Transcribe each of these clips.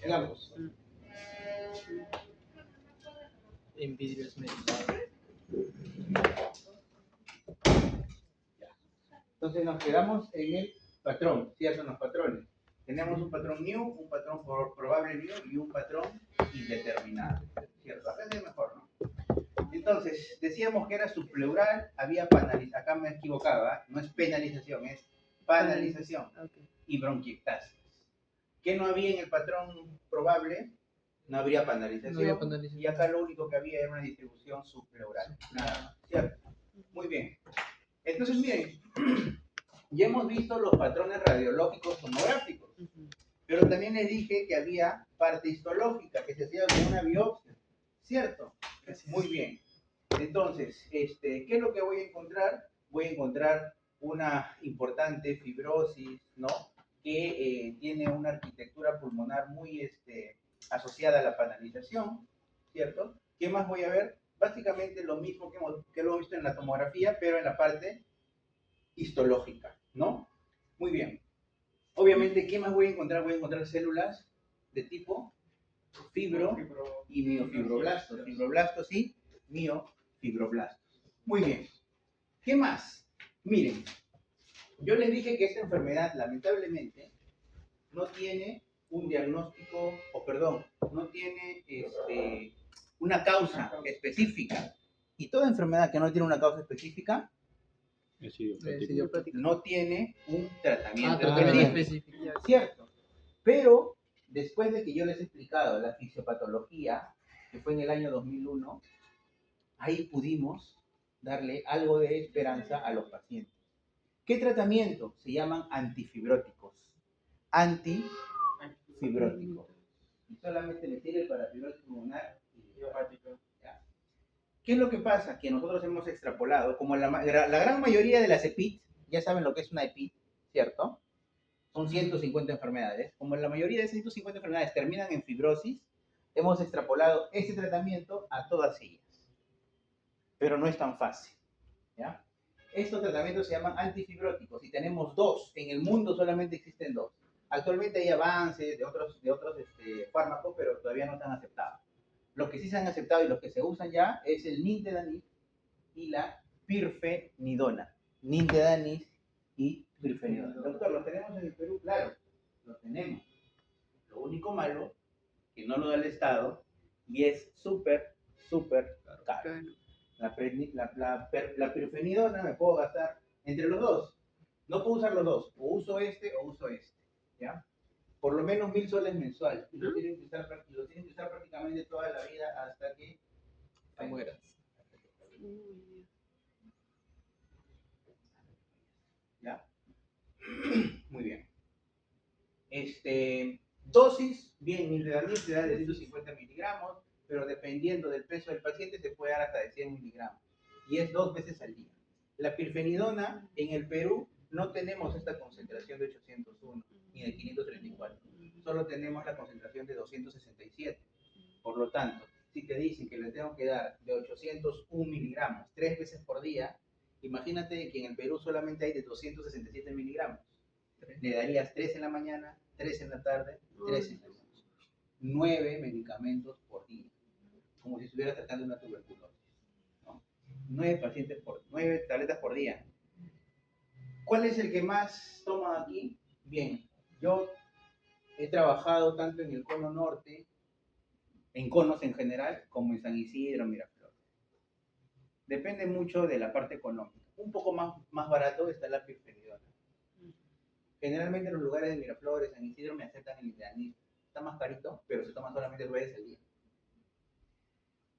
Sigamos. En vidrios medicados. Entonces nos quedamos en el patrón, ¿cierto? En los patrones. Tenemos un patrón new, un patrón probable new y un patrón indeterminado, ¿cierto? Acá es mejor, ¿no? Entonces, decíamos que era subpleural, había panalización, acá me equivocaba, no es penalización, es panalización y bronquiectasis. ¿Qué no había en el patrón probable? No habría panalización, y acá lo único que había era una distribución subpleural, nada más, ¿cierto? Muy bien. Entonces, miren, ya hemos visto los patrones radiológicos tomográficos, pero también les dije que había parte histológica que se hacía con una biopsia, ¿cierto? Muy bien. Entonces, ¿qué es lo que voy a encontrar? Voy a encontrar una importante fibrosis, ¿no? Que tiene una arquitectura pulmonar muy asociada a la panalización, ¿cierto? ¿Qué más voy a ver? Básicamente lo mismo que lo hemos visto en la tomografía, pero en la parte histológica, ¿no? Muy bien. Obviamente, ¿qué más voy a encontrar? Voy a encontrar células de tipo fibro y miofibroblastos. Fibroblastos y miofibroblastos. Muy bien. ¿Qué más? Miren, yo les dije que esta enfermedad, lamentablemente, no tiene un diagnóstico, no tiene una causa específica. Y toda enfermedad que no tiene una causa específica no tiene un tratamiento específico. Cierto. Pero después de que yo les he explicado la fisiopatología, que fue en el año 2001, ahí pudimos darle algo de esperanza a los pacientes. ¿Qué tratamiento? Se llaman antifibróticos. Antifibróticos. Y solamente me sirve para fibrosis pulmonar y idiopática. ¿Qué es lo que pasa? Que nosotros hemos extrapolado, como la gran mayoría de las EPIT, ya saben lo que es una EPIT, ¿cierto? Son 150 enfermedades. Como la mayoría de esas 150 enfermedades terminan en fibrosis, hemos extrapolado ese tratamiento a todas ellas. Pero no es tan fácil, ¿ya? Estos tratamientos se llaman antifibróticos y tenemos dos. En el mundo solamente existen dos. Actualmente hay avances de otros fármacos, pero todavía no están aceptados. Los que sí se han aceptado y los que se usan ya es el nintedanib y la pirfenidona. Nintedanib y pirfenidona. Doctor, ¿los tenemos en el Perú? Claro, los tenemos. Lo único malo, que no lo da el Estado, y es súper caro. La pirfenidona me puedo gastar entre los dos. No puedo usar los dos. O uso este o uso este. ¿Ya? Por lo menos 1.000 soles mensual. Y lo tienen que usar prácticamente toda la vida hasta que te mueras. ¿Ya? Muy bien. Dosis, bien, nintedanib se da de 150 miligramos, pero dependiendo del peso del paciente se puede dar hasta de 100 miligramos. Y es 2 veces al día. La pirfenidona, en el Perú, no tenemos esta concentración de 801 ni de 534. Solo tenemos la concentración de 267. Por lo tanto, si te dicen que le tengo que dar de 801 miligramos 3 veces por día, imagínate que en el Perú solamente hay de 267 miligramos. Le darías 3 en la mañana, 3 en la tarde, 3 en la noche. 9 medicamentos por día, como si estuvieras tratando una tuberculosis, ¿no? 9 tabletas por día. ¿Cuál es el que más toma aquí? Bien, yo he trabajado tanto en el cono norte, en conos en general, como en San Isidro, Miraflores. Depende mucho de la parte económica. Un poco más barato está la pirfenidona. Generalmente en los lugares de Miraflores, San Isidro, me aceptan el nintedanib. Está más carito, pero se toma solamente 2 veces al día.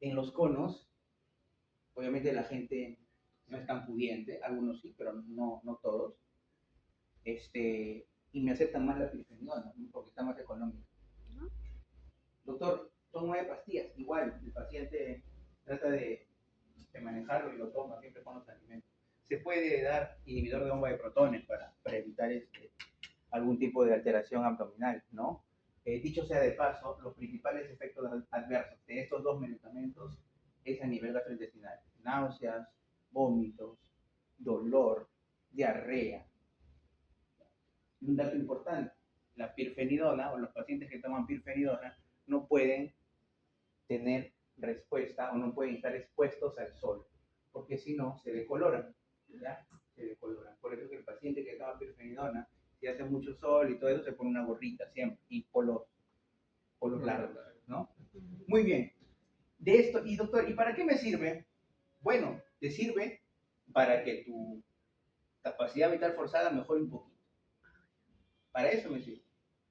En los conos, obviamente la gente no es tan pudiente, algunos sí, pero no todos. Y me aceptan más la pirfenidona, ¿no? Porque está más económica. Doctor, son 9 pastillas. Igual, el paciente trata de manejarlo y lo toma siempre con los alimentos. Se puede dar inhibidor de bomba de protones para evitar algún tipo de alteración abdominal, ¿no? Dicho sea de paso, los principales efectos adversos de estos dos medicamentos es a nivel gastrointestinal: náuseas, vómitos, dolor, diarrea. Y un dato importante, la pirfenidona o los pacientes que toman pirfenidona no pueden tener respuesta o no pueden estar expuestos al sol, porque si no se decoloran, ¿ya? Se decoloran. Por eso que el paciente que toma pirfenidona, si hace mucho sol y todo eso, se pone una gorrita siempre y polos largos, ¿no? Muy bien. De esto, y doctor, ¿y para qué me sirve? Bueno, te sirve para que tu capacidad vital forzada mejore un poquito. Para eso me sirve,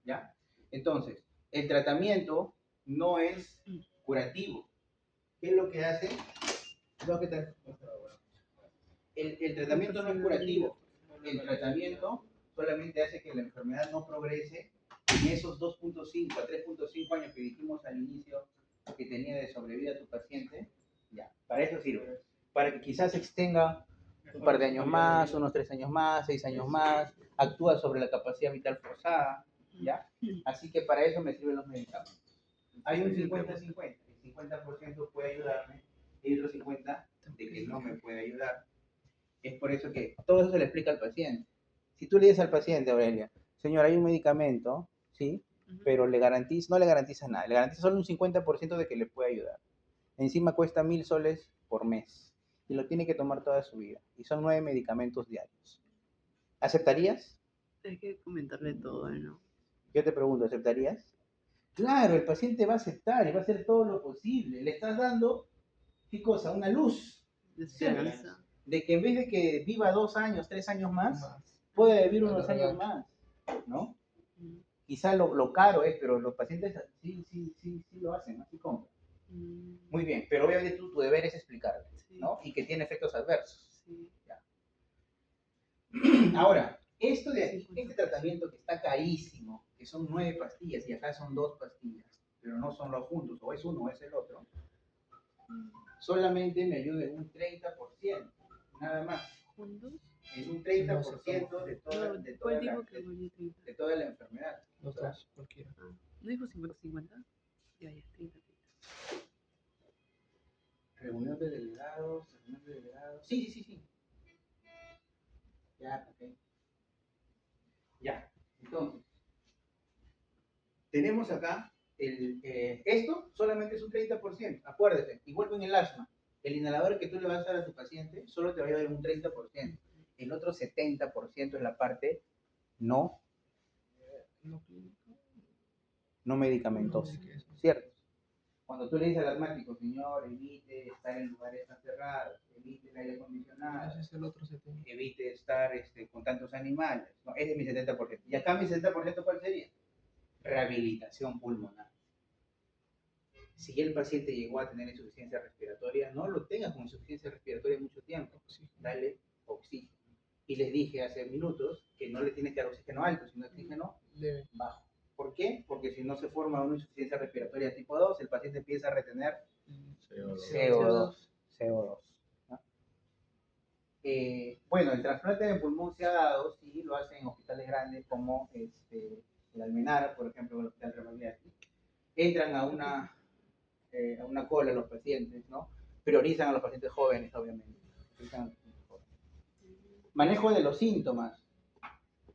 ¿ya? Entonces, el tratamiento no es curativo. ¿Qué es lo que hace? El tratamiento no es curativo. El tratamiento solamente hace que la enfermedad no progrese en esos 2.5 a 3.5 años que dijimos al inicio que tenía de sobrevida tu paciente. Ya, para eso sirve. Para que quizás se extenga un par de años más, unos 3 años más, 6 años más, actúa sobre la capacidad vital forzada, ¿ya? Así que para eso me sirven los medicamentos. Hay un 50-50, el 50% puede ayudarme y otro 50% de que no me puede ayudar. Es por eso que todo eso se le explica al paciente. Si tú le dices al paciente, Aurelia, señor, hay un medicamento, ¿sí? Pero no le garantiza nada, le garantiza solo un 50% de que le puede ayudar. Encima cuesta 1.000 soles por mes y lo tiene que tomar toda su vida. Y son 9 medicamentos diarios. ¿Aceptarías? Hay que comentarle todo, ¿no? Yo te pregunto, ¿aceptarías? Claro, el paciente va a aceptar y va a hacer todo lo posible. Le estás dando, ¿qué cosa? Una luz. De esperanza. De que en vez de que viva 2 años, 3 años más, puede vivir unos años más, ¿no? Quizá lo caro es, pero los pacientes sí lo hacen, ¿no? Sí compran. Muy bien, pero obviamente tu deber es explicarle, ¿no? Y que tiene efectos adversos. Sí. Ya. Ahora, esto de aquí, este tratamiento que está carísimo, que son 9 pastillas y acá son 2 pastillas, pero no son los juntos, o es uno o es el otro, solamente me ayuda en un 30%, nada más. ¿Juntos? En un 30% de toda la enfermedad. Los dos, cualquiera. ¿No dijo 50-50? Ya, 30. Reunión de delegados. Sí. Ya, ok. Ya, entonces, tenemos acá, esto solamente es un 30%, acuérdate, igual que en el asma, el inhalador que tú le vas a dar a tu paciente solo te va a ayudar un 30%, el otro 70% es la parte no medicamentosa, ¿cierto? Cuando tú le dices al asmático, señor, evite estar en lugares tan cerrados, evite el aire acondicionado, Ese es el otro 70. evite estar con tantos animales, ¿no? Ese es mi 70%. Y acá mi 70%, ¿cuál sería? Rehabilitación pulmonar. Si el paciente llegó a tener insuficiencia respiratoria, no lo tengas con insuficiencia respiratoria mucho tiempo, dale oxígeno. Y les dije hace minutos que no le tienes que dar oxígeno alto, sino oxígeno leve, bajo. ¿Por qué? Porque si no se forma una insuficiencia respiratoria tipo 2, el paciente empieza a retener CO2. ¿No? Bueno, el trasplante de pulmón se ha dado, sí, lo hacen en hospitales grandes como el Almenara, por ejemplo, el Hospital Remandiati. Entran a una cola los pacientes, ¿no? Priorizan a los pacientes jóvenes, obviamente. Manejo de los síntomas.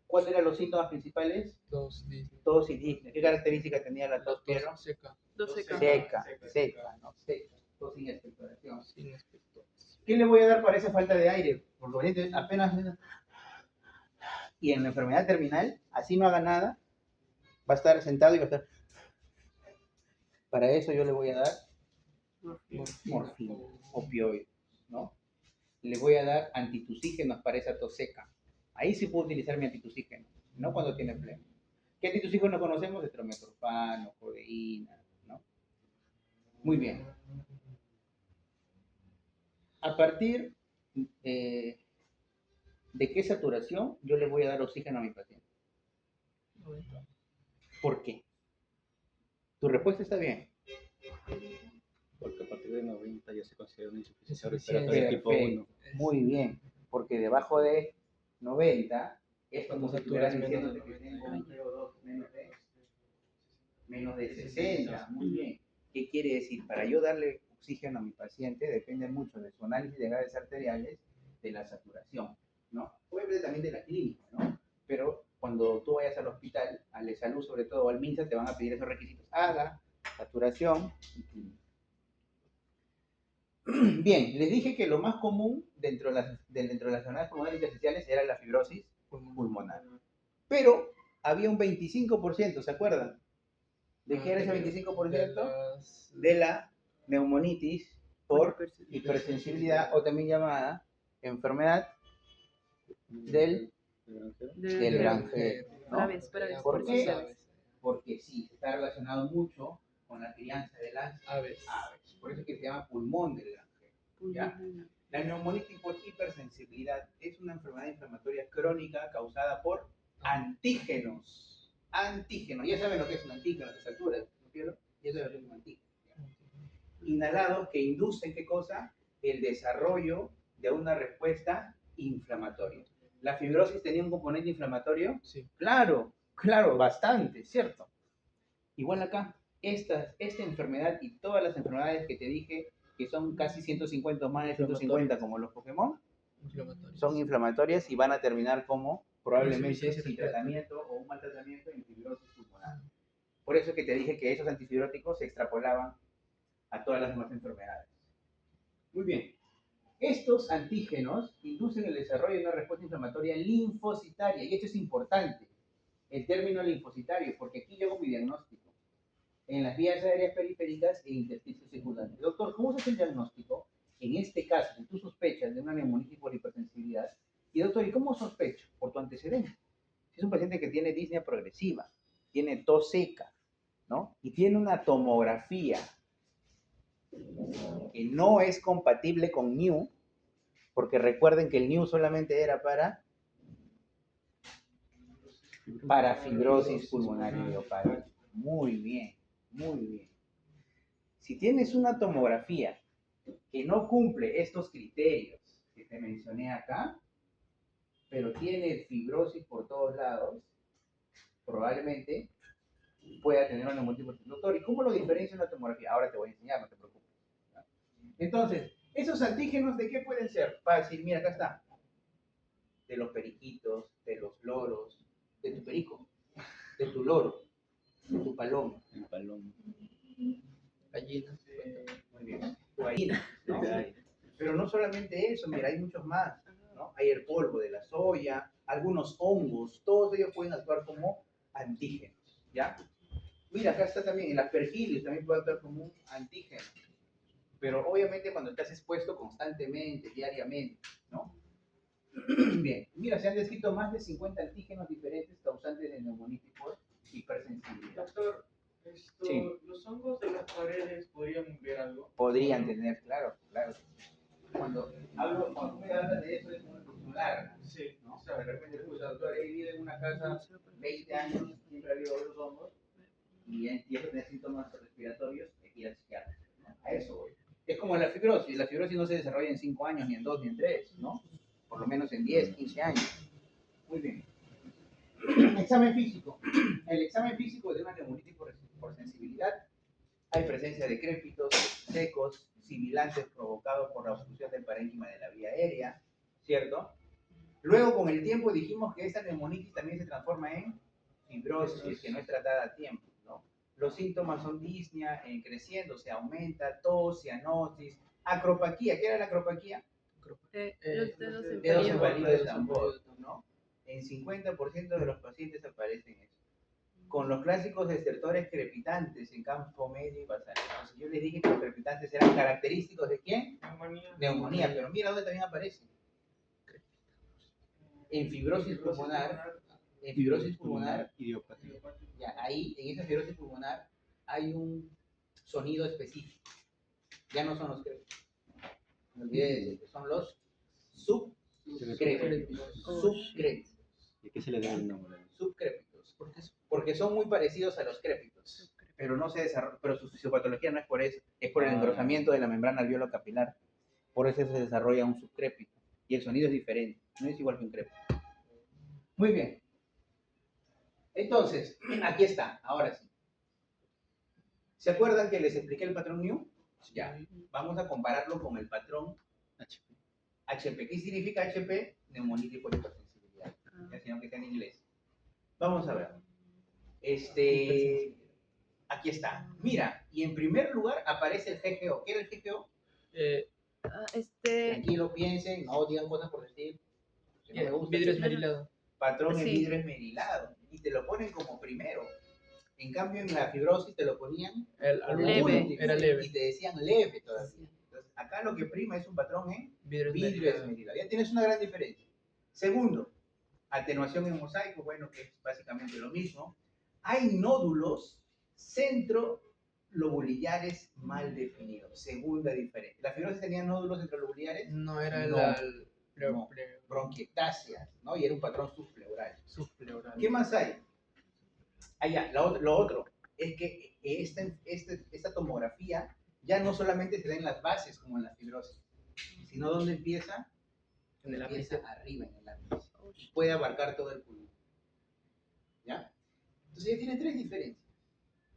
¿Cuáles eran los síntomas principales? Tos y disnea. ¿Qué características tenía la tos, Piero? seca. Seca, ¿no? Seca. Tos sin expectoración. ¿Qué le voy a dar para esa falta de aire? Porque apenas... Y en la enfermedad terminal, así no haga nada, va a estar sentado y va a estar... Para eso yo le voy a dar morfina, opioides, ¿no? Le voy a dar antitusígenos para esa tos seca. Ahí sí puedo utilizar mi antitusígeno, no cuando tiene flema. ¿Qué antitusígenos conocemos? Estrometropano, codeína, ¿no? Muy bien. A partir de qué saturación yo le voy a dar oxígeno a mi paciente. ¿Por qué? Tu respuesta está bien. Porque a partir de 90 ya se considera una insuficiencia respiratoria tipo 1. Muy bien, porque debajo de 90 es como si estuvieras diciendo que tengo un CO2 menos de 60. Muy bien. ¿Qué quiere decir? Para yo darle oxígeno a mi paciente depende mucho de su análisis de gases arteriales, de la saturación, ¿no? Obviamente también de la clínica, ¿no? Pero cuando tú vayas al hospital, al de salud sobre todo, o al MINSA, te van a pedir esos requisitos. Haga, saturación. Bien, les dije que lo más común dentro de las enfermedades pulmonares intersticiales era la fibrosis pulmonar. Pero había un 25%, ¿se acuerdan? ¿De qué era ese 25%? De la neumonitis por hipersensibilidad, o también llamada enfermedad del granjero, ¿no? Braves, ¿Por por qué? eso sabes. Porque sí, está relacionado mucho con la crianza de las Aves. aves. Por eso es que se llama pulmón del granjero. ¿Ya? La neumonitis por hipersensibilidad es una enfermedad inflamatoria crónica causada por antígenos. Antígenos. Ya saben lo que es un antígeno a estas alturas, ¿no es cierto? Ya saben lo que es un antígeno. Inhalados que inducen, ¿qué cosa? El desarrollo de una respuesta inflamatoria. ¿La fibrosis tenía un componente inflamatorio? Sí. Claro, claro, bastante, ¿cierto? Igual acá, esta enfermedad y todas las enfermedades que te dije, que son casi 150 o más de 150 como los Pokémon, son inflamatorias y van a terminar como probablemente Insuficiencia sin respiratoria. tratamiento o un mal tratamiento en fibrosis pulmonar. Por eso es que te dije que esos antifibróticos se extrapolaban a todas las demás enfermedades. Muy bien. Estos antígenos inducen el desarrollo de una respuesta inflamatoria linfocitaria, y esto es importante, el término linfocitario, porque aquí yo hago mi diagnóstico en las vías aéreas periféricas e intersticios secundarios. Doctor, ¿cómo se hace el diagnóstico? En este caso, si tú sospechas de una neumonitis por hipersensibilidad, y doctor, ¿y cómo sospecho? Por tu antecedente. Si es un paciente que tiene disnea progresiva, tiene tos seca, ¿no? Y tiene una tomografía que no es compatible con NIU, porque recuerden que el NIU solamente era para fibrosis pulmonar idiopática. Muy bien, muy bien. Si tienes una tomografía que no cumple estos criterios que te mencioné acá, pero tiene fibrosis por todos lados, probablemente pueda tener una neumonitis. Doctor, ¿y cómo lo diferencio en la tomografía? Ahora te voy a enseñar, no te preocupes. Entonces, ¿esos antígenos de qué pueden ser? Fácil, mira, acá está. De los periquitos, de los loros, de tu perico, de tu loro, de tu paloma. El palón. Gallinas. Muy bien. Tu gallina, ¿no? Pero no solamente eso, mira, hay muchos más, ¿no? Hay el polvo de la soya, algunos hongos, todos ellos pueden actuar como antígenos, ¿ya? Mira, acá está también el aspergillus, también puede actuar como un antígeno. Pero obviamente cuando estás expuesto constantemente, diariamente, ¿no? Bien, mira, se han descrito más de 50 antígenos diferentes causantes de neumonitis por hipersensibilidad. Doctor, Sí. ¿los hongos de las paredes podrían ver algo? Podrían tener, claro, claro. Cuando tú me hablas de eso, es una discusión larga, Sí, ¿no? O sea, de repente, escucha, doctor, he vivido en una casa 20 años, siempre ha habido otros hongos, y empiezo a tener síntomas respiratorios, hay que ir al psiquiatra, ¿no? A eso voy. Es como la fibrosis no se desarrolla en 5 años, ni en 2, ni en 3, ¿no? Por lo menos en 10, 15 años. Muy bien. Examen físico. El examen físico de una neumonitis por sensibilidad, hay presencia de crépitos secos, sibilantes provocados por la obstrucción del parénquima de la vía aérea, ¿cierto? Luego, con el tiempo, dijimos que esta neumonitis también se transforma en fibrosis, que no es tratada a tiempo, ¿no? Los síntomas son disnea creciendo, se aumenta, tos, cianosis, acropaquía. ¿Qué era la acropaquía? Los dedos en Dedos peligro. inválidos de tambor, ¿no? En 50% de los pacientes aparecen eso. Con los clásicos estertores crepitantes en campo medio y basal. Entonces, yo les dije que los crepitantes eran característicos de ¿quién? Neumonía, pero mira dónde también aparece. En fibrosis pulmonar, Idiopática. ya, ahí, en esa fibrosis pulmonar, hay un sonido específico. Ya no son los crépitos. No olvidé de decir que son los subcrépitos. Subcrépitos. ¿Y a qué se le da el nombre? Subcrépitos. Porque son muy parecidos a los crépitos. Pero no se desarrolla, pero su fisiopatología no es por eso, es por el engrosamiento de la membrana alveolo-capilar. Por eso se desarrolla un subcrépito. Y el sonido es diferente, no es igual que un crépito. Muy bien. Entonces, aquí está, ahora sí. ¿Se acuerdan que les expliqué el patrón New? Ya. Vamos a compararlo con el patrón HP. HP. ¿Qué significa HP? Neumonitis por hipersensibilidad. Ya, sino que está en inglés. Vamos a ver. Aquí está. Mira, y en primer lugar aparece el GGO. ¿Qué era el GGO? Tranquilo, piensen, no digan cosas por decir. Que no me gusta. vidrio esmerilado. Patrón en Sí. vidrio esmerilado. Y te lo ponen como primero. En cambio, en la fibrosis te lo ponían Al Leve. último era leve. y te decían leve todavía. Entonces, acá lo que prima es un patrón en Vidrio vidrio esmerilado. esmerilado. Ya tienes una gran diferencia. Segundo, atenuación en mosaico, bueno, que es básicamente lo mismo. Hay nódulos centrolobulillares mal definidos. Segunda diferencia. ¿La fibrosis tenía nódulos centrolobulillares? No era No, el no. Bronquiectasias, ¿no? Y era un patrón subpleural. subpleural. ¿Qué más hay? Ya, lo otro es que esta tomografía ya no solamente se da en las bases como en la fibrosis, sino donde empieza, En el empieza ápice. arriba en el ápice. Puede abarcar todo el pulmón. ¿Ya? Entonces ya tiene tres diferencias.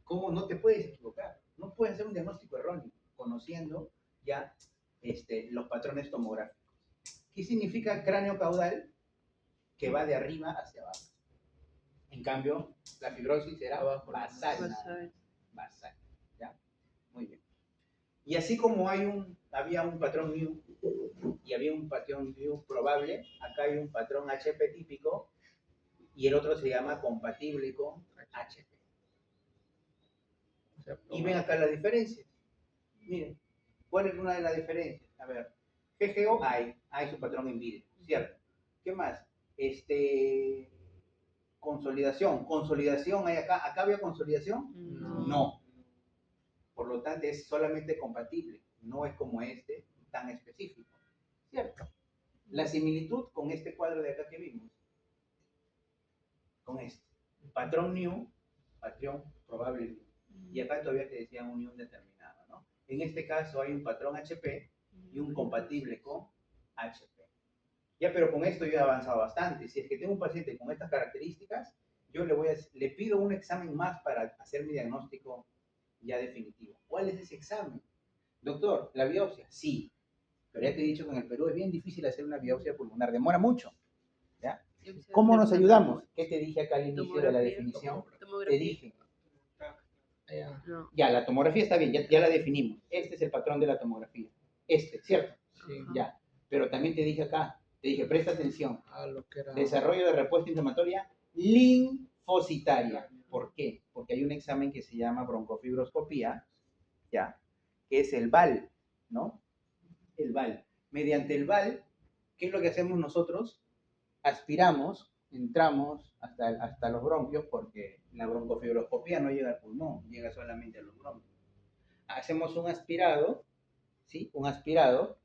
¿Cómo no te puedes equivocar? No puedes hacer un diagnóstico erróneo conociendo ya los patrones tomográficos. ¿Qué significa cráneo caudal? Que va de arriba hacia abajo. En cambio, la fibrosis era Abajo, basal. Basal. Basal. ¿Ya? Muy bien. Y así como había un patrón mu y había un patrón mu probable, acá hay un patrón HP típico y el otro se llama compatible con HP. O sea, Y ven acá la diferencia. Miren, ¿cuál es una de las diferencias? A ver, GGO hay su patrón en vidrio, ¿cierto? ¿Qué más? Consolidación hay acá. ¿Acá había consolidación? No. No. Por lo tanto, es solamente compatible, no es como tan específico, ¿cierto? La similitud con este cuadro de acá que vimos, con este, patrón new, patrón probable new. Y acá todavía te decían unión determinada, ¿no? En este caso hay un patrón HP y un compatible con HP. Ya, pero con esto yo he avanzado bastante. Si es que tengo un paciente con estas características, yo le pido un examen más para hacer mi diagnóstico ya definitivo. ¿Cuál es ese examen? Doctor, ¿la biopsia? Sí. Pero ya te he dicho que en el Perú es bien difícil hacer una biopsia pulmonar, demora mucho. ¿Ya? ¿Cómo nos ayudamos? ¿Qué te dije acá al inicio de la definición? Te dije, No. ya, la tomografía está bien, ya la definimos. Este es el patrón de la tomografía. ¿Cierto? Sí. Ya. Pero también te dije acá, te dije, presta atención. A lo que era. Desarrollo de respuesta inflamatoria linfocitaria. ¿Por qué? Porque hay un examen que se llama broncofibroscopía, ¿ya? Que es el BAL, ¿no? El BAL. Mediante el BAL, ¿qué es lo que hacemos nosotros? Aspiramos, entramos hasta los bronquios, porque la broncofibroscopía no llega al pulmón, llega solamente a los bronquios. Hacemos un aspirado, ¿sí? Un aspirado,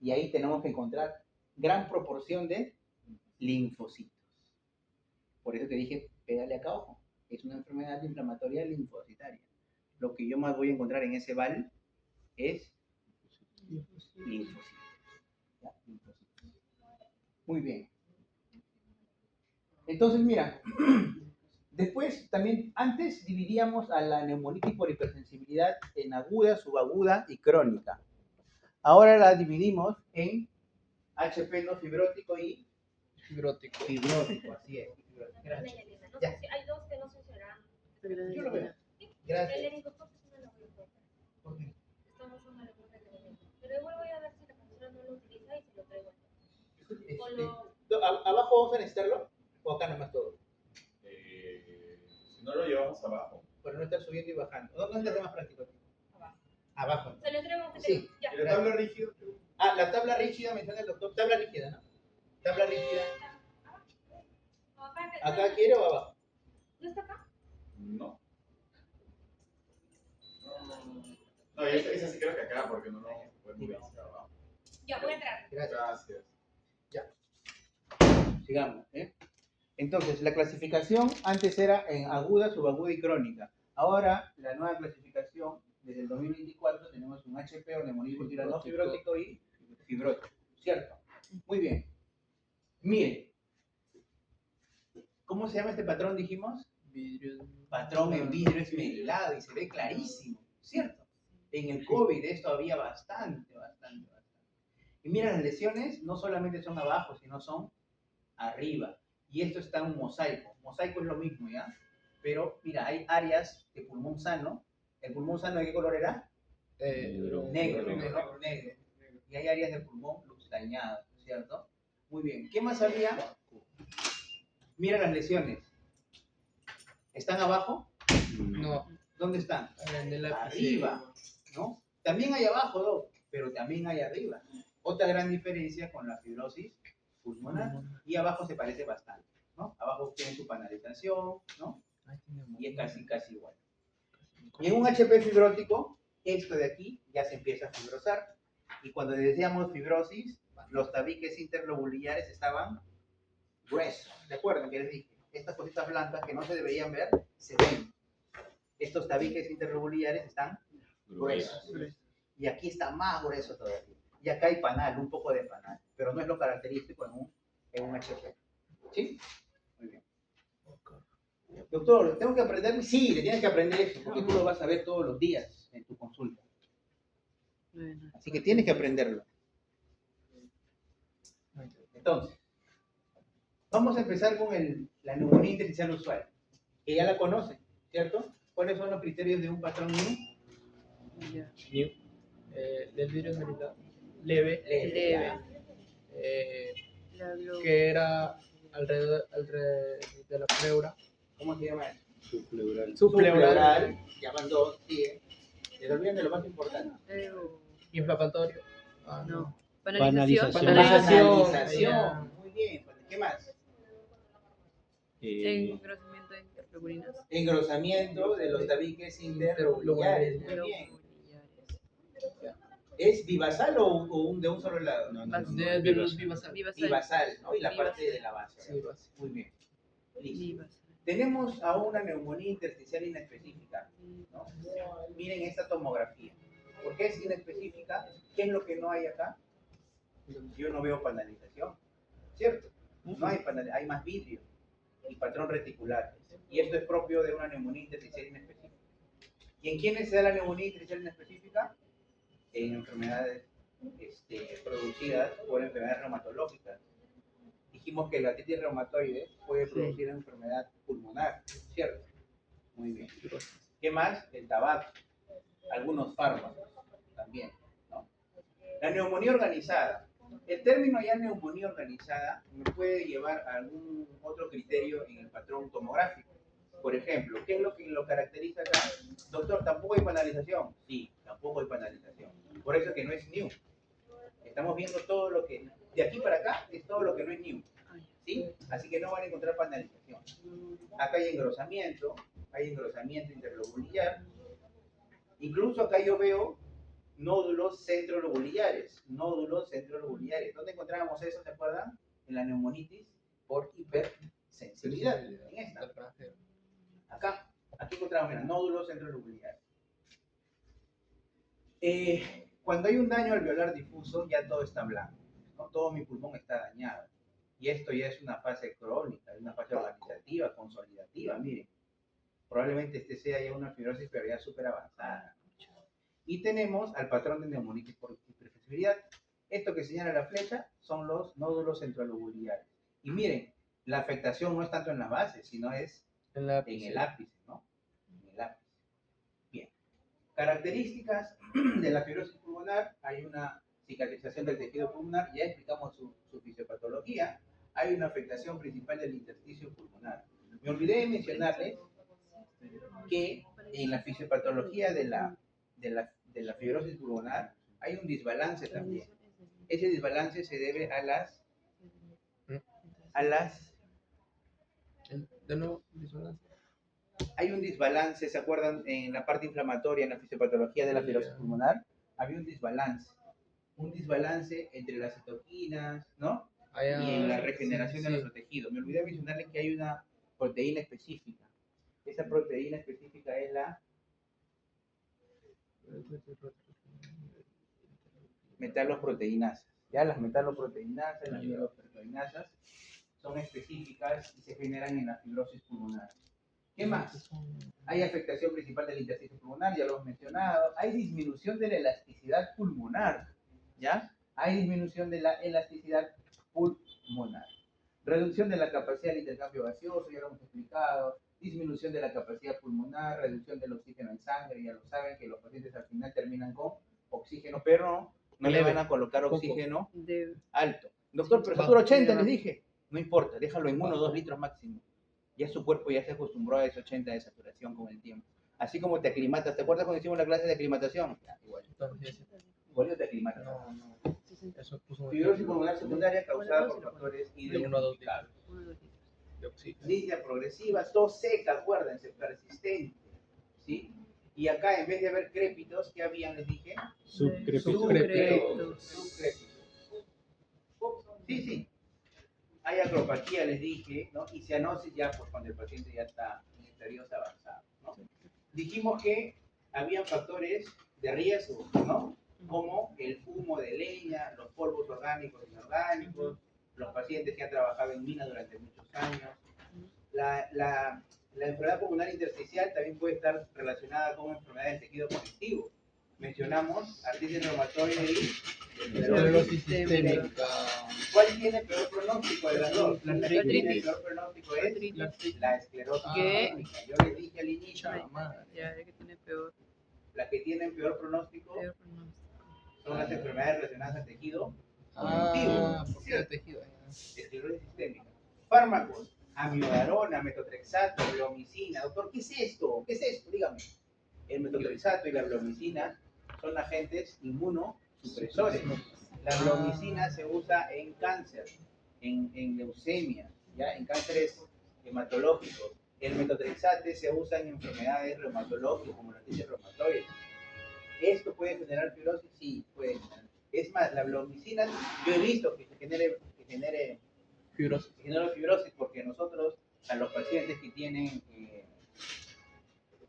y ahí tenemos que encontrar gran proporción de linfocitos. Por eso te dije, pégale acá abajo. Es una enfermedad inflamatoria linfocitaria. Lo que yo más voy a encontrar en ese BAL es linfocitos. ¿Ya? Linfocitos. Muy bien. Entonces, mira, después también, antes dividíamos a la neumonitis por hipersensibilidad en aguda, subaguda y crónica. Ahora la dividimos en HP no fibrótico y Fibrótico. fibrótico, así es. Gracias. No Ya. sé si hay dos que no funcionan. Yo lo veo. El Gracias. laringoscopio sí me lo voy a encontrar. ¿Por qué? Estamos en la laguna de elemento. Pero igual voy a ver si la profesora no lo utiliza y se lo traigo aquí. Con lo... ¿Abajo vamos a necesitarlo? ¿O acá nomás todo? Si no lo llevamos abajo. Para no estar subiendo y bajando. ¿Dónde es más práctico? Abajo. Abajo. Se lo entrego aunque Sí. Ya. ¿Y la tabla rígida? La tabla rígida, menciona el doctor. Tabla rígida, ¿no? Tabla rígida. ¿Acá quiere o abajo? ¿No está acá? No. No, esa sí creo que acá, porque no lo podemos ver hacia abajo. Ya, voy a entrar. Gracias. Gracias. Sigamos, ¿eh? Entonces, la clasificación antes era en aguda, subaguda y crónica. Ahora, la nueva clasificación, desde el 2024, tenemos un HP o neumonía urticaria no fibrótico y fibrótico. ¿Cierto? Muy bien. Miren. ¿Cómo se llama este patrón, dijimos? Vidrio. Patrón en vidrio esmerilado y se ve clarísimo, ¿cierto? En el COVID esto había bastante. Y mira, las lesiones no solamente son abajo, sino son arriba. y esto está en un mosaico. Mosaico es lo mismo, ¿ya? Pero mira, hay áreas de pulmón sano. ¿El pulmón sano de qué color era? Negro. Negro. Y hay áreas del pulmón dañado, ¿cierto? Muy bien. ¿Qué más había? Mira las lesiones. ¿Están abajo? No, ¿Dónde están? en el lápiz. Arriba, ¿no? También hay abajo, Doc, pero también hay arriba. Otra gran diferencia con la fibrosis pulmonar. Y abajo se parece bastante, ¿no? Abajo tiene su panalización, ¿no? Y es casi igual. Y en un HP fibrótico, esto de aquí ya se empieza a fibrosar. Y cuando decíamos fibrosis, los tabiques interlobulares estaban gruesos. ¿De acuerdo? Que les dije, estas cositas blancas que no se deberían ver, se ven. Estos tabiques interlobulares están gruesos. Y aquí está más grueso todavía. Y acá hay panal, un poco de panal. Pero no es lo característico en un HP. ¿Sí? Muy bien. Doctor, ¿tengo que aprender? Sí, le tienes que aprender eso, porque tú lo vas a ver todos los días en tu consulta. Así que tienes que aprenderlo. Entonces, vamos a empezar con la neumonía intersticial usual, que ya la conocen, ¿cierto? ¿Cuáles son los criterios de un patrón NIU? Del virus leve. La Que era alrededor de la pleura. ¿Cómo se llama eso? Subpleural. Subpleural. Llaman dos, sigue. Se olviden de lo más importante. Inflamatorio. No. Banalización. Banalización. Banalización. Muy bien. ¿Qué más? Engrosamiento de interlobulares. Engrosamiento de los tabiques interlobulares. Muy bien. ¿Es bivasal o de un solo lado? No, De los vivasal. Bivasal, ¿no? Y la parte de la base. Sí, base. Muy bien. Listo. Tenemos a una neumonía intersticial inespecífica, ¿no? Miren esta tomografía. ¿Por qué es inespecífica? ¿Qué es lo que no hay acá? Yo no veo panalización, ¿cierto? No hay panalización, hay más vidrio y patrón reticular. Y esto es propio de una neumonía intersticial inespecífica. ¿Y en quiénes se da la neumonía intersticial inespecífica? En enfermedades producidas por enfermedades reumatológicas. Dijimos que la artritis reumatoide puede producir enfermedad pulmonar, ¿cierto? Muy bien. ¿Qué más? El tabaco, algunos fármacos también, ¿no? La neumonía organizada. El término ya neumonía organizada me puede llevar a algún otro criterio en el patrón tomográfico. Por ejemplo, ¿qué es lo que lo caracteriza acá? Doctor, ¿tampoco hay panalización? Sí, tampoco hay panalización. Por eso que no es NIU. Estamos viendo todo lo que, de aquí para acá, es todo lo que no es NIU. ¿Sí? Así que no van a encontrar panalización. Acá hay engrosamiento interlobular. Incluso acá yo veo nódulos centrolobulares. ¿Dónde encontrábamos eso? ¿Se acuerdan? En la neumonitis por hipersensibilidad. En esta. Acá. Aquí encontramos, mira, nódulos centrolobulares. Cuando hay un daño alveolar difuso, ya todo está blanco, ¿no? Todo mi pulmón está dañado. Y esto ya es una fase crónica, es una fase organizativa, consolidativa, miren. Probablemente este sea ya una fibrosis, pero ya súper avanzada. Y tenemos al patrón de neumonitis por hipersensibilidad. Esto que señala la flecha son los nódulos centrolobulares. Y miren, la afectación no es tanto en la base, sino es en el ápice, ¿no? En el ápice. Bien. Características de la fibrosis pulmonar. Hay una cicatrización del tejido pulmonar. Ya explicamos su fisiopatología. Hay una afectación principal del intersticio pulmonar. Me olvidé de mencionarles que en la fisiopatología de la fibrosis pulmonar hay un desbalance también. Ese desbalance se debe a las De nuevo, disonante. hay un desbalance, ¿se acuerdan? En la parte inflamatoria, en la fisiopatología de la fibrosis pulmonar, había un desbalance entre las citoquinas, ¿no? Y en la regeneración de nuestro tejido. Me olvidé mencionarles que hay una proteína específica. Esa proteína específica es la metaloproteinasas. Ya las metaloproteinasas, las mieloproteinasas son específicas y se generan en la fibrosis pulmonar. ¿Qué más? Hay afectación principal del intersticio pulmonar, ya lo hemos mencionado. Hay disminución de la elasticidad pulmonar, ¿ya? Hay disminución de la elasticidad pulmonar. Reducción de la capacidad del intercambio gaseoso, ya lo hemos explicado. Disminución de la capacidad pulmonar, reducción del oxígeno en sangre, ya lo saben que los pacientes al final terminan con oxígeno, pero no le van a colocar Poco. oxígeno De, alto. Doctor, pero satura 80, les dije. No importa, déjalo en 1 o 2 litros máximo. Ya su cuerpo ya se acostumbró a ese 80 de saturación con el tiempo. Así como te aclimatas, ¿te acuerdas cuando hicimos la clase de aclimatación? Ya, igual. Entonces, Igual te aclimatas. no. Eso puso un Fibrosis ejemplo pulmonar secundaria causada por factores de 1 a 2 identificables. de oxígeno. Disnea progresiva, tos seca, acuérdense, persistente, ¿sí? Y acá, en vez de haber crépitos, ¿qué habían, les dije? Subcrépitos. Subcrépitos. Sí, sí. Hay acropatía, les dije, ¿no? Y cianosis ya, pues, cuando el paciente ya está en estadios avanzados, ¿no? Dijimos que habían factores de riesgo, ¿no? Como el humo de leña, los polvos orgánicos e inorgánicos, los pacientes que han trabajado en mina durante muchos años. La enfermedad pulmonar intersticial también puede estar relacionada con enfermedades del tejido conectivo. Mencionamos artritis reumatoide y Esclerosis sistémica. ¿Cuál tiene peor pronóstico de las dos? La La que tiene artritis. peor pronóstico es la esclerosis ¿Qué? sistémica. Yo les dije al inicio, ya que tiene peor, las que tienen peor pronóstico peor pronóstico. son las enfermedades relacionadas al tejido Ah, conectivo. porque era tejido. Esclerosis sistémica. Fármacos, amiodarona, metotrexato, bleomicina. Doctor, ¿qué es esto? ¿Qué es esto? Dígame. El metotrexato y la bleomicina son agentes inmunosupresores. La bleomicina se usa en cáncer, en leucemia, ¿ya? En cánceres hematológicos. El metotrexate se usa en enfermedades reumatológicas como la artritis reumatoide. ¿Esto puede generar fibrosis? Sí, puede generar. Es más, la bleomicina, yo he visto que genere Fibrosis. fibrosis porque nosotros a los pacientes que tienen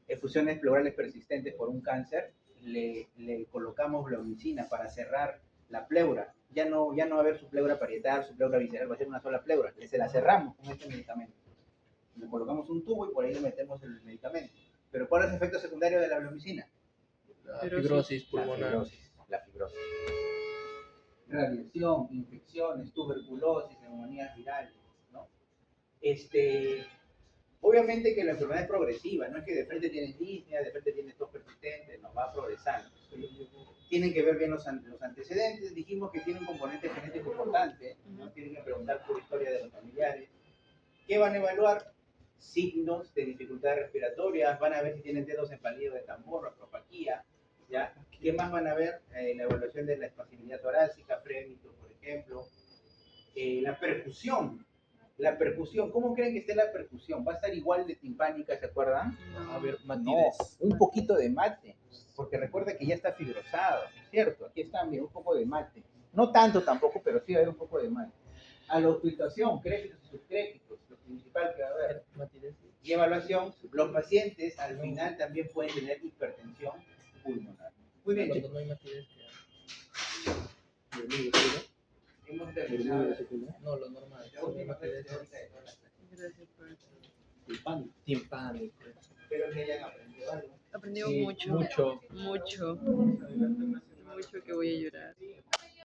efusiones pleurales persistentes por un cáncer le colocamos bleomicina para cerrar la pleura. Ya no va a haber su pleura parietal, su pleura visceral, va a ser una sola pleura. Se la cerramos con este medicamento. Le colocamos un tubo y por ahí le metemos el medicamento. Pero ¿cuál es el efecto secundario de la bleomicina? La fibrosis La pulmonar. fibrosis. Radiación, infecciones, tuberculosis, neumonías virales, ¿no? Obviamente que la enfermedad es progresiva, no es que de frente tienes disnea, de frente tienes tos persistente, no, va progresando. Tienen que ver bien los antecedentes, dijimos que tiene un componente genético importante, ¿no? Tienen que preguntar por historia de los familiares. ¿Qué van a evaluar? Signos de dificultad respiratoria, van a ver si tienen dedos en palillo de tambor, acropaquía, ¿ya? ¿Qué más van a ver? La evaluación de la espacibilidad torácica, Fremito, por ejemplo. La percusión, ¿cómo creen que esté la percusión? ¿Va a estar igual de timpánica, se acuerdan? A ver, No, matidez. un poquito de mate, porque recuerda que ya está fibrosado, ¿cierto? Aquí está, mira, un poco de mate. No tanto tampoco, pero sí va a haber un poco de mate. A la auscultación, crépitos y subcrépitos, lo principal que va a haber. Matidez. Y evaluación, los pacientes al final también pueden tener hipertensión pulmonar. Muy bien, Cuando chicos. no hay matidez, Hemos terminado. no, lo normal. La Cuando hay última matidez, clase de toda la clase. Gracias por eso. timpánico. Espero que hayan aprendido algo. Aprendido Sí, mucho, mucho. mucho que voy a llorar.